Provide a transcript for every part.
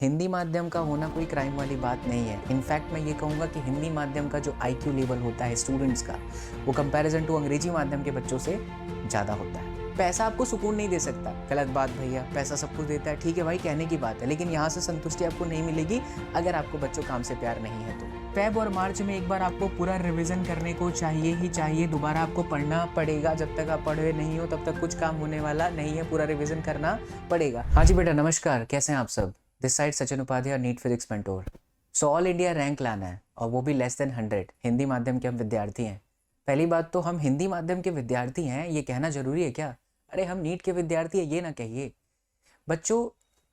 हिंदी माध्यम का होना कोई क्राइम वाली बात नहीं है। इनफैक्ट मैं ये कहूँगा कि हिंदी माध्यम का जो आईक्यू लेवल होता है स्टूडेंट्स का, वो कंपैरिजन टू अंग्रेजी माध्यम के बच्चों से ज़्यादा होता है। पैसा आपको सुकून नहीं दे सकता, गलत बात भैया। पैसा सब कुछ देता है, ठीक है भाई, कहने की बात है, लेकिन यहाँ से संतुष्टि आपको नहीं मिलेगी अगर आपको बच्चों काम से प्यार नहीं है तो। फेब और मार्च में एक बार आपको पूरा रिवीजन करने को चाहिए ही चाहिए। दोबारा आपको पढ़ना पड़ेगा। जब तक आप पढ़े नहीं हो तब तक कुछ काम होने वाला नहीं है, पूरा रिवीजन करना पड़ेगा। हाँ जी बेटा, नमस्कार, कैसे हैं आप सब? This side Sachin Upadhyay, NEET physics mentor. So all India rank लाना है और वो भी लेस देन 100। हिंदी माध्यम के हम विद्यार्थी हैं। पहली बात तो हम हिंदी माध्यम के विद्यार्थी हैं ये कहना जरूरी है क्या? अरे हम नीट के विद्यार्थी हैं ये ना कहिए बच्चों।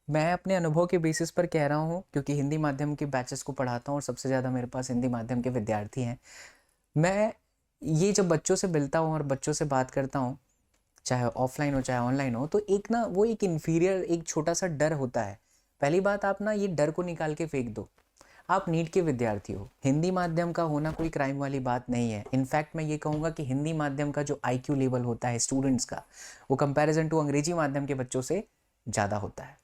मैं अपने अनुभव के बेसिस पर कह रहा हूँ क्योंकि हिंदी माध्यम के बैचेस को पढ़ाता हूँ और सबसे ज़्यादा मेरे पास हिंदी माध्यम के विद्यार्थी हैं। मैं ये जब बच्चों से मिलता हूँ और बच्चों से बात करता हूँ, चाहे ऑफलाइन हो चाहे ऑनलाइन हो, तो एक ना वो एक इन्फीरियर, एक छोटा सा डर होता है। पहली बात, आप ना ये डर को निकाल के फेंक दो। आप नीट के विद्यार्थी हो। हिंदी माध्यम का होना कोई क्राइम वाली बात नहीं है। इनफैक्ट मैं ये कहूँगा कि हिंदी माध्यम का जो आईक्यू लेवल होता है स्टूडेंट्स का, वो कंपैरिजन टू अंग्रेजी माध्यम के बच्चों से ज़्यादा होता है।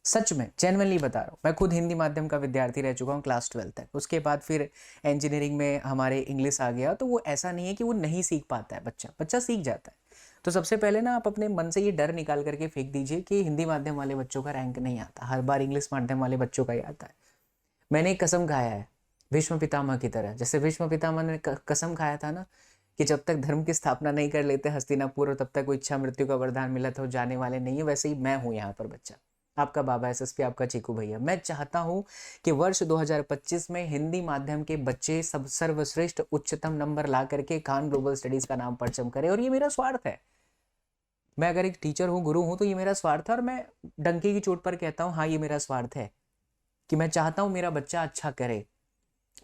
सच में जेन्युइनली बता रहा हूँ। मैं खुद हिंदी माध्यम का विद्यार्थी रह चुका हूँ क्लास 12 तक। उसके बाद फिर इंजीनियरिंग में हमारे इंग्लिश आ गया, तो वो ऐसा नहीं है कि वो नहीं सीख पाता है, बच्चा सीख जाता है। तो सबसे पहले ना आप अपने मन से ये डर निकाल करके फेंक दीजिए कि हिंदी माध्यम वाले बच्चों का रैंक नहीं आता, हर बार इंग्लिश माध्यम वाले बच्चों का ही आता है। मैंने एक कसम खाया है भीष्म पितामह की तरह। जैसे भीष्म पितामह ने कसम खाया था ना कि जब तक धर्म की स्थापना नहीं कर लेते हस्तिनापुर, और तब तक कोई इच्छा मृत्यु का वरदान मिला था वो जाने वाले नहीं है, वैसे ही मैं हूँ यहाँ पर बच्चा, आपका बाबा एसएसपी, आपका चीकू भैया। मैं चाहता हूँ कि वर्ष 2025 में हिंदी माध्यम के बच्चे सब सर्वश्रेष्ठ उच्चतम नंबर ला करके खान ग्लोबल स्टडीज का नाम परचम करें, और ये मेरा स्वार्थ है। मैं अगर एक टीचर हूँ, गुरु हूँ, तो ये मेरा स्वार्थ है, और मैं डंके की चोट पर कहता हूँ हाँ ये मेरा स्वार्थ है कि मैं चाहता हूँ मेरा बच्चा अच्छा करे,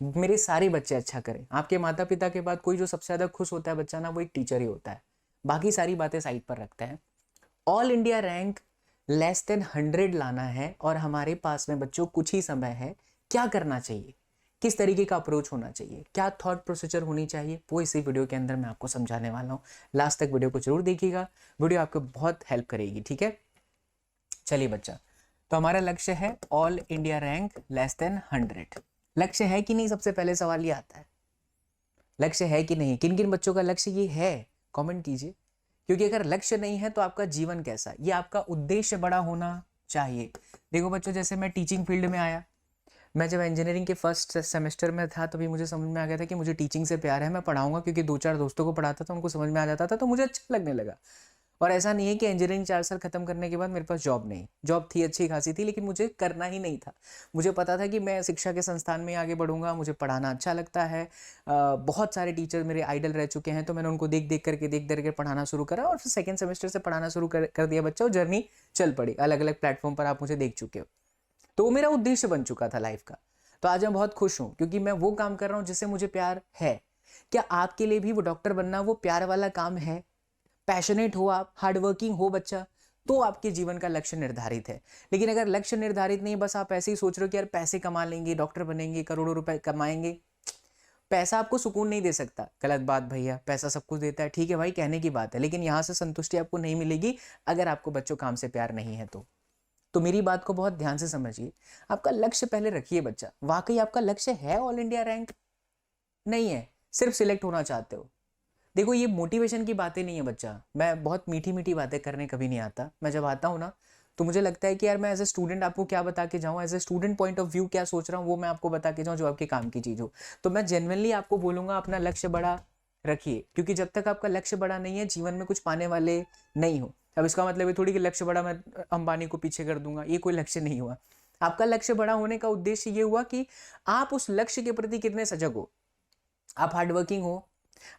मेरे सारे बच्चे अच्छा करें। आपके माता पिता के बाद कोई जो सबसे ज़्यादा खुश होता है बच्चा ना, वो एक टीचर ही होता है। बाकी सारी बातें साइड पर रखते हैं। All India rank less than 100 लाना है और हमारे पास में बच्चों कुछ ही समय है। क्या करना चाहिए, किस तरीके का अप्रोच होना चाहिए, क्या थॉट प्रोसीजर होनी चाहिए, वो इसी वीडियो के अंदर मैं आपको समझाने वाला हूँ। लास्ट तक वीडियो को जरूर देखिएगा, वीडियो आपको बहुत हेल्प करेगी, ठीक है? चलिए बच्चा, तो हमारा लक्ष्य है all India rank less than 100। लक्ष्य है कि नहीं, सबसे पहले सवाल ये आता है, लक्ष्य है कि नहीं? किन किन बच्चों का लक्ष्य ये है, कमेंट कीजिए। क्योंकि अगर लक्ष्य नहीं है तो आपका जीवन कैसा, ये आपका उद्देश्य बड़ा होना चाहिए। देखो बच्चों, जैसे मैं टीचिंग फील्ड में आया, मैं जब इंजीनियरिंग के फर्स्ट सेमेस्टर में था तभी मुझे समझ में आ गया था कि मुझे टीचिंग से प्यार है, मैं पढ़ाऊंगा, क्योंकि 2-4 दोस्तों को पढ़ाता था, उनको समझ में आ जाता था, तो मुझे अच्छा लगने लगा। और ऐसा नहीं है कि इंजीनियरिंग 4 साल खत्म करने के बाद मेरे पास जॉब नहीं, जॉब थी, अच्छी खासी थी, लेकिन मुझे करना ही नहीं था। मुझे पता था कि मैं शिक्षा के संस्थान में आगे बढ़ूंगा, मुझे पढ़ाना अच्छा लगता है। बहुत सारे टीचर मेरे आइडल रह चुके हैं, तो मैंने उनको देख देख करके पढ़ाना शुरू करा, और फिर सेकेंड सेमेस्टर से पढ़ाना शुरू कर दिया बच्चा, और जर्नी चल पड़ी। अलग अलग प्लेटफॉर्म पर आप मुझे देख चुके हो, तो वो मेरा उद्देश्य बन चुका था लाइफ का। तो आज मैं बहुत खुश हूँ क्योंकि मैं वो काम कर रहा हूँ जिससे मुझे प्यार है। क्या आपके लिए भी वो डॉक्टर बनना वो प्यार वाला काम है? पैशनेट हो आप, हार्ड वर्किंग हो बच्चा, तो आपके जीवन का लक्ष्य निर्धारित है। लेकिन अगर लक्ष्य निर्धारित नहीं, बस आप ऐसे ही सोच रहे हो कि यार पैसे कमा लेंगे, डॉक्टर बनेंगे, करोड़ों रुपए कमाएंगे, पैसा आपको सुकून नहीं दे सकता, गलत बात भैया। पैसा सब कुछ देता है, ठीक है भाई, कहने की बात है, लेकिन यहाँ से संतुष्टि आपको नहीं मिलेगी अगर आपको बच्चों काम से प्यार नहीं है तो मेरी बात को बहुत ध्यान से समझिए। आपका लक्ष्य पहले रखिए बच्चा। वाकई आपका लक्ष्य है ऑल इंडिया रैंक? नहीं है, सिर्फ सिलेक्ट होना चाहते हो। देखो ये मोटिवेशन की बातें नहीं है बच्चा। मैं बहुत मीठी मीठी बातें करने कभी नहीं आता। मैं जब आता हूँ ना, तो मुझे लगता है कि यार मैं एज ए स्टूडेंट आपको क्या बता के जाऊँ, as a student point of view क्या सोच रहा हूँ वो मैं आपको बता के जाऊँ, जो आपके काम की चीज़ हो। तो मैं जेन्युइनली आपको बोलूँगा अपना लक्ष्य बड़ा रखिए, क्योंकि जब तक आपका लक्ष्य बड़ा नहीं है जीवन में कुछ पाने वाले नहीं हो। अब इसका मतलब ये थोड़ी कि लक्ष्य बड़ा मैं अंबानी को पीछे कर दूंगा, ये कोई लक्ष्य नहीं हुआ। आपका लक्ष्य बड़ा होने का उद्देश्य ये हुआ कि आप उस लक्ष्य के प्रति कितने सजग हो। आप हार्डवर्किंग हो,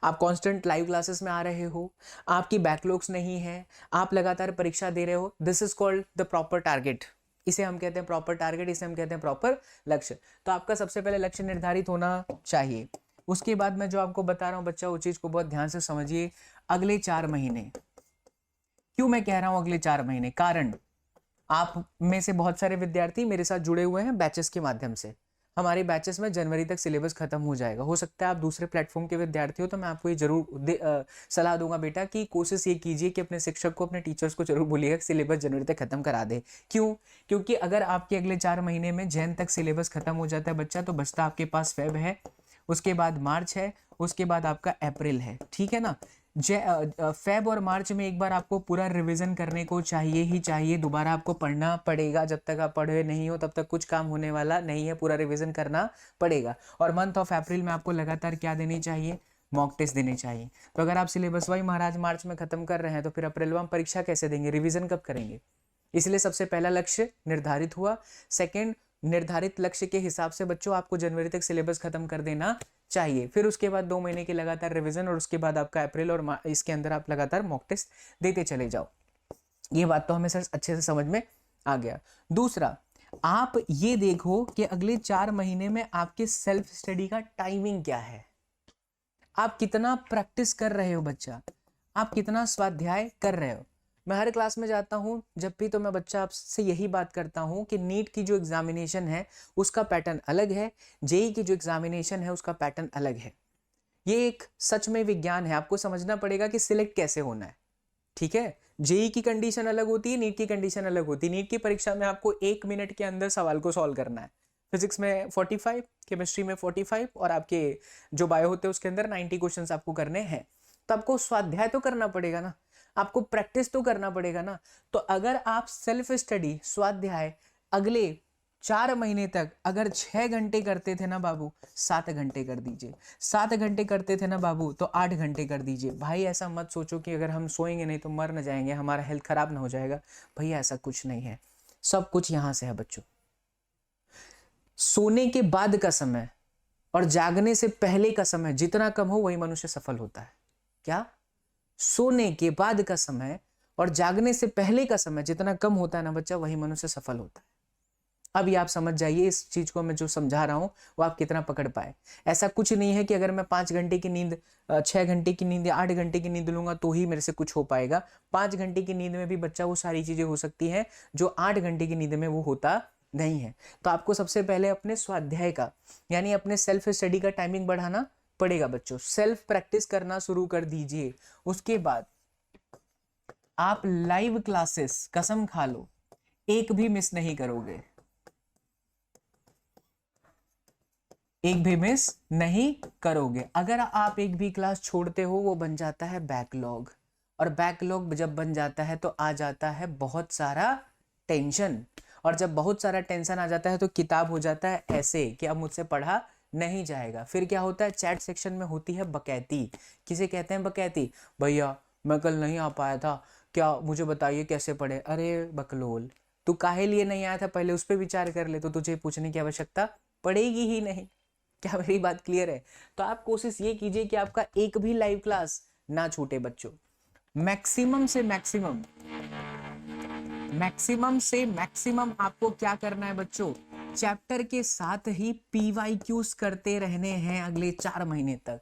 आप कांस्टेंट लाइव क्लासेस में आ रहे हो, आपकी बैकलॉग्स नहीं है, आप लगातार परीक्षा दे रहे हो। This is called the proper target. इसे हम कहते हैं प्रॉपर टारगेट, इसे हम कहते हैं प्रॉपर लक्ष्य। तो आपका सबसे पहले लक्ष्य निर्धारित होना चाहिए। उसके बाद मैं जो आपको बता रहा हूँ बच्चा, वो चीज को बहुत ध्यान से समझिए। अगले 4 महीने, क्यों मैं कह रहा हूं अगले 4 महीने? कारण, आप में से बहुत सारे विद्यार्थी मेरे साथ जुड़े हुए हैं बैचेस के माध्यम से। हमारे बैचेस में जनवरी तक सिलेबस खत्म हो जाएगा। हो सकता है आप दूसरे प्लेटफॉर्म के विद्यार्थी हो, तो मैं आपको ये जरूर सलाह दूंगा बेटा कि कोशिश ये कीजिए कि अपने शिक्षक को, अपने टीचर्स को जरूर बोलिएगा सिलेबस जनवरी तक खत्म करा दे। क्यों? क्योंकि अगर आपके अगले 4 महीने में जैन तक सिलेबस खत्म हो जाता है बच्चा, तो बचता आपके पास फेब है, उसके बाद मार्च है, उसके बाद आपका अप्रैल है, ठीक है ना। फेब और मार्च में एक बार आपको पूरा रिवीजन करने को चाहिए ही चाहिए, दोबारा आपको पढ़ना पड़ेगा। जब तक आप पढ़े नहीं हो तब तक कुछ काम होने वाला नहीं है, पूरा रिवीजन करना पड़ेगा। और मंथ ऑफ अप्रैल में आपको लगातार क्या देनी चाहिए? मॉक टेस्ट देने चाहिए। तो अगर आप सिलेबस वाई महाराज मार्च में खत्म कर रहे हैं, तो फिर अप्रैल में परीक्षा कैसे देंगे, रिविजन कब करेंगे? इसलिए सबसे पहला लक्ष्य निर्धारित हुआ। सेकेंड, निर्धारित लक्ष्य के हिसाब से बच्चों आपको जनवरी तक सिलेबस खत्म कर देना चाहिए। फिर उसके बाद 2 महीने की लगातार रिवीजन, और उसके बाद आपका अप्रैल और इसके अंदर आप लगातार मॉक टेस्ट देते चले जाओ। ये बात तो हमें सर अच्छे से समझ में आ गया। दूसरा, आप ये देखो कि अगले 4 महीने में आपके सेल्फ स्टडी का टाइमिंग क्या है। आप कितना प्रैक्टिस कर रहे हो बच्चा, आप कितना स्वाध्याय कर रहे हो। मैं हर क्लास में जाता हूं जब भी, तो मैं बच्चा आपसे यही बात करता हूं कि नीट की जो एग्जामिनेशन है उसका पैटर्न अलग है, जेई की जो एग्जामिनेशन है उसका पैटर्न अलग है। ये एक सच में विज्ञान है, आपको समझना पड़ेगा कि सिलेक्ट कैसे होना है, ठीक है। जेई की कंडीशन अलग होती है, नीट की कंडीशन अलग होती है। नीट की परीक्षा में आपको 1 मिनट के अंदर सवाल को सॉल्व करना है। फिजिक्स में 45, केमिस्ट्री में 45, और आपके जो बायो होते हैं उसके अंदर 90 क्वेश्चंस आपको करने हैं। तो आपको स्वाध्याय तो करना पड़ेगा ना, आपको प्रैक्टिस तो करना पड़ेगा ना। तो अगर आप सेल्फ स्टडी, स्वाध्याय अगले 4 महीने तक अगर 6 घंटे करते थे ना बाबू, 7 घंटे कर दीजिए। 7 घंटे करते थे ना बाबू, तो 8 घंटे कर दीजिए। भाई ऐसा मत सोचो कि अगर हम सोएंगे नहीं तो मर न जाएंगे, हमारा हेल्थ खराब ना हो जाएगा। भैया ऐसा कुछ नहीं है, सब कुछ यहां से है बच्चों। सोने के बाद का समय और जागने से पहले का समय जितना कम हो वही मनुष्य सफल होता है। क्या? सोने के बाद का समय और जागने से पहले का समय जितना कम होता है ना बच्चा, वही मनुष्य सफल होता है। अब ये आप समझ जाइए इस चीज को, मैं जो समझा रहा हूं वो आप कितना पकड़ पाए। ऐसा कुछ नहीं है कि अगर मैं 5 घंटे की नींद, 6 घंटे की नींद या 8 घंटे की नींद लूंगा तो ही मेरे से कुछ हो पाएगा। 5 घंटे की नींद में भी बच्चा वो सारी चीजें हो सकती हैं जो 8 घंटे की नींद में वो होता नहीं है। तो आपको सबसे पहले अपने स्वाध्याय का, यानी अपने सेल्फ स्टडी का टाइमिंग बढ़ाना पड़ेगा बच्चों। सेल्फ प्रैक्टिस करना शुरू कर दीजिए। उसके बाद आप लाइव क्लासेस, कसम खा लो, एक भी मिस नहीं करोगे, एक भी मिस नहीं करोगे। अगर आप एक भी क्लास छोड़ते हो वो बन जाता है बैकलॉग, और बैकलॉग जब बन जाता है तो आ जाता है बहुत सारा टेंशन, और जब बहुत सारा टेंशन आ जाता है तो किताब हो जाता है ऐसे कि अब मुझसे पढ़ा नहीं जाएगा। फिर क्या होता है, चैट सेक्शन में होती है बकैती। किसे कहते हैं बकैती? भैया मैं कल नहीं आ पाया था, क्या मुझे बताइए कैसे पढ़े। अरे बकलोल, तू काहे लिए नहीं आया था, पहले उस पर विचार कर ले, तो तुझे पूछने की आवश्यकता पड़ेगी ही नहीं। क्या मेरी बात क्लियर है? तो आप कोशिश ये कीजिए कि आपका एक भी लाइव क्लास ना छूटे बच्चों। मैक्सिमम से मैक्सिमम, मैक्सिमम से मैक्सिमम आपको क्या करना है बच्चों, चैप्टर के साथ ही पीवाईक्यूज करते रहने हैं अगले 4 महीने तक।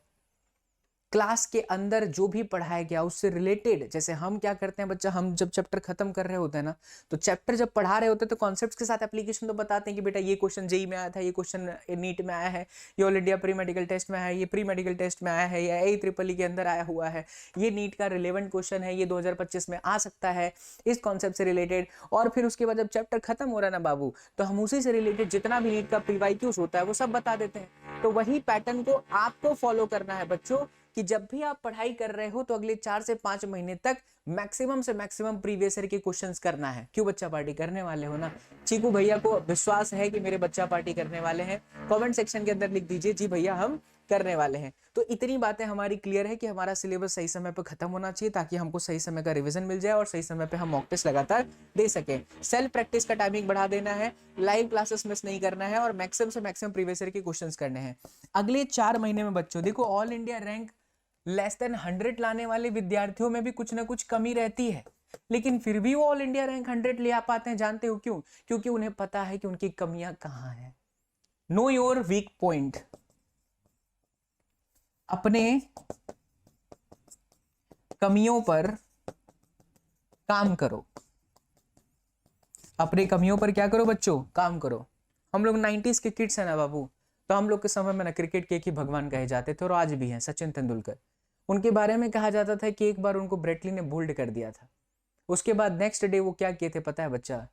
क्लास के अंदर जो भी पढ़ाया गया उससे रिलेटेड, जैसे हम क्या करते हैं बच्चा, हम जब चैप्टर खत्म कर रहे होते हैं ना, तो चैप्टर जब पढ़ा रहे होते हैं तो कॉन्सेप्ट्स के साथ एप्लीकेशन तो बताते हैं कि बेटा ये क्वेश्चन जेई में आया था, ये क्वेश्चन नीट में आया है, ये all India pre medical test में आया है, ये प्री मेडिकल टेस्ट में आया है, या AEEE के अंदर आया हुआ है, ये नीट का रिलेवेंट क्वेश्चन है, ये 2025 में आ सकता है इस कॉन्सेप्ट से रिलेटेड। और फिर उसके बाद जब चैप्टर खत्म हो रहा है ना बाबू, तो हम उसी से रिलेटेड जितना भी नीट का पीवाईक्यूज होता है वो सब बता देते हैं। तो वही पैटर्न को आपको फॉलो करना है बच्चों, कि जब भी आप पढ़ाई कर रहे हो तो अगले 4 से 5 महीने तक मैक्सिमम से मैक्सिमम प्रीवियस ईयर के क्वेश्चंस करना है। क्यों बच्चा पार्टी करने वाले हो ना? चीकू भैया को विश्वास है कि मेरे बच्चा पार्टी करने वाले हैं। कमेंट सेक्शन के अंदर लिख दीजिए जी भैया हम करने वाले हैं। तो इतनी बातें हमारी क्लियर है कि हमारा सिलेबस सही समय पर खत्म होना चाहिए, ताकि हमको सही समय का रिवीजन मिल जाए और सही समय पे हम मॉक टेस्ट लगातार दे सके। सेल्फ प्रैक्टिस का टाइमिंग बढ़ा देना है, लाइव क्लासेस मिस नहीं करना है, और मैक्सिमम से मैक्सिमम प्रीवियस ईयर के क्वेश्चंस करने हैं अगले 4 महीने में बच्चों। देखो all India rank less than 100 लाने वाले विद्यार्थियों में भी कुछ ना कुछ कमी रहती है, लेकिन फिर भी वो ऑल इंडिया रैंक 100 ले आ पाते हैं। जानते हो क्यों? क्योंकि उन्हें पता है कि उनकी कमियां कहां हैं। नो योर वीक पॉइंट, अपने कमियों पर काम करो, अपने कमियों पर क्या करो बच्चों, काम करो। हम लोग 90s के किड्स हैं ना बाबू, तो हम लोग के समय में ना क्रिकेट के एक ही भगवान कहे जाते थे और आज भी हैं, सचिन तेंदुलकर। उनके बारे में कहा जाता था कि एक बार उनको ब्रेटली ने बोल्ड कर दिया था। उसके बाद नेक्स्ट डे वो क्या किए थे पता है बच्चा?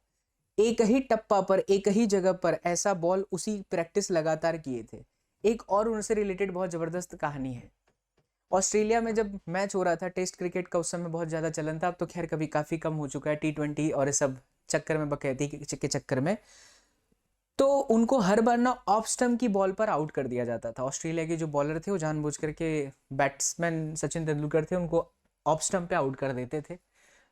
एक ही टप्पा पर, एक ही जगह पर ऐसा बॉल उसी प्रैक्टिस लगातार किए थे। एक और उनसे रिलेटेड बहुत जबरदस्त कहानी है। ऑस्ट्रेलिया में जब मैच हो रहा था टेस्ट क्रिकेट का, उस समय बहुत ज़्यादा चलन था, अब तो खैर कभी काफ़ी कम हो चुका है, T20 और ये सब चक्कर में, बकैती के चक्कर में। तो उनको हर बार ना ऑफ स्टंप की बॉल पर आउट कर दिया जाता था। ऑस्ट्रेलिया के जो बॉलर थे वो जानबूझ करके, बैट्समैन सचिन तेंदुलकर थे, उनको ऑफ स्टंप पे आउट कर देते थे।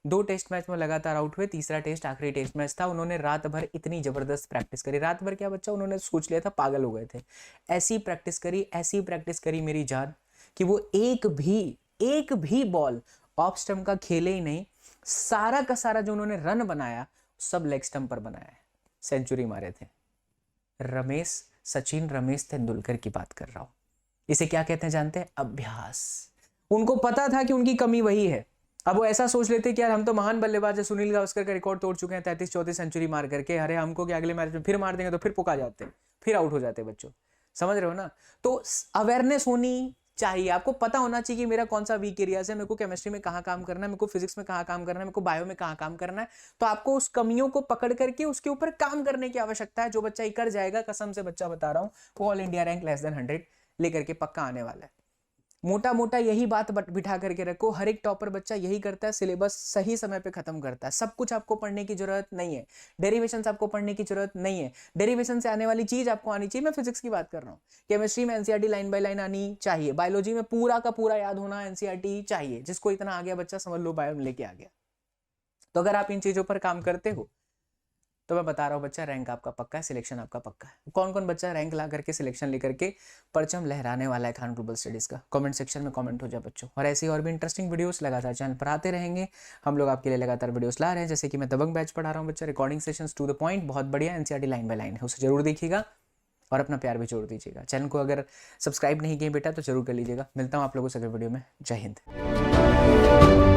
2 टेस्ट मैच में लगातार आउट हुए, तीसरा टेस्ट आखिरी टेस्ट मैच था। उन्होंने रात भर इतनी जबरदस्त प्रैक्टिस करी, रात भर क्या बच्चा, उन्होंने सोच लिया था, पागल हो गए थे। ऐसी प्रैक्टिस करी मेरी जान कि वो एक भी बॉल ऑफ स्टंप का खेले ही नहीं। सारा का सारा जो उन्होंने रन बनाया सब लेग स्टंप पर बनाया है, सेंचुरी मारे थे। सचिन रमेश तेंदुलकर की बात कर रहा हूं। इसे क्या कहते हैं जानते हैं? अभ्यास। उनको पता था कि उनकी कमी वही है। अब वो ऐसा सोच लेते कि यार हम तो महान बल्लेबाज है, सुनील गावस्कर का रिकॉर्ड तोड़ चुके हैं 33-34 सेंचुरी मार करके, अरे हमको क्या अगले मैच में फिर मार देंगे, तो फिर पुका जाते, फिर आउट हो जाते बच्चों। समझ रहे हो ना? तो अवेयरनेस होनी चाहिए, आपको पता होना चाहिए कि मेरा कौन सा वीक एरियाज है, मेरे को केमिस्ट्री में कहाँ काम करना है, मेरे को फिजिक्स में कहाँ काम करना है, मेरे को बायो में कहाँ काम करना है। तो आपको उस कमियों को पकड़ करके उसके ऊपर काम करने की आवश्यकता है। जो बच्चा ये कर जाएगा, कसम से बच्चा बता रहा हूँ, वो all India rank less than 100 लेकर के पक्का आने वाला है। मोटा मोटा यही बात बिठा करके रखो, हर एक टॉपर बच्चा यही करता है, सिलेबस सही समय पे खत्म करता है। सब कुछ आपको पढ़ने की जरूरत नहीं है, डेरिवेशन आपको पढ़ने की जरूरत नहीं है। डेरिवेशन से आने वाली चीज आपको आनी चाहिए। मैं फिजिक्स की बात कर रहा हूँ, केमिस्ट्री में एनसीईआरटी लाइन बाय लाइन आनी चाहिए, बायोलॉजी में पूरा का पूरा याद होना एनसीईआरटी चाहिए। जिसको इतना आ गया बच्चा, समझ लो बायो में लेके आ गया। तो अगर आप इन चीजों पर काम करते हो तो मैं बता रहा हूँ बच्चा, रैंक आपका पक्का है, सिलेक्शन आपका पक्का है। कौन कौन बच्चा रैंक ला करके, सिलेक्शन लेकर के परचम लहराने वाला है खान ग्लोबल स्टडीज का? कमेंट सेक्शन में कमेंट हो जाए बच्चों। और ऐसी और भी इंटरेस्टिंग वीडियोस लगातार चैनल पर आते रहेंगे। हम लोग आपके लिए लगातार वीडियोस ला रहे हैं, जैसे कि मैं दबंग बैच पढ़ा रहा हूँ बच्चा, recording sessions to the point, बहुत बढ़िया। एनसीईआरटी लाइन बाय लाइन है, उसे जरूर देखिएगा और अपना प्यार भी जोड़ दीजिएगा। चैनल को अगर सब्सक्राइब नहीं किए बेटा तो जरूर कर लीजिएगा। मिलता हूँ आप लोगों से अगले वीडियो में। जय हिंद।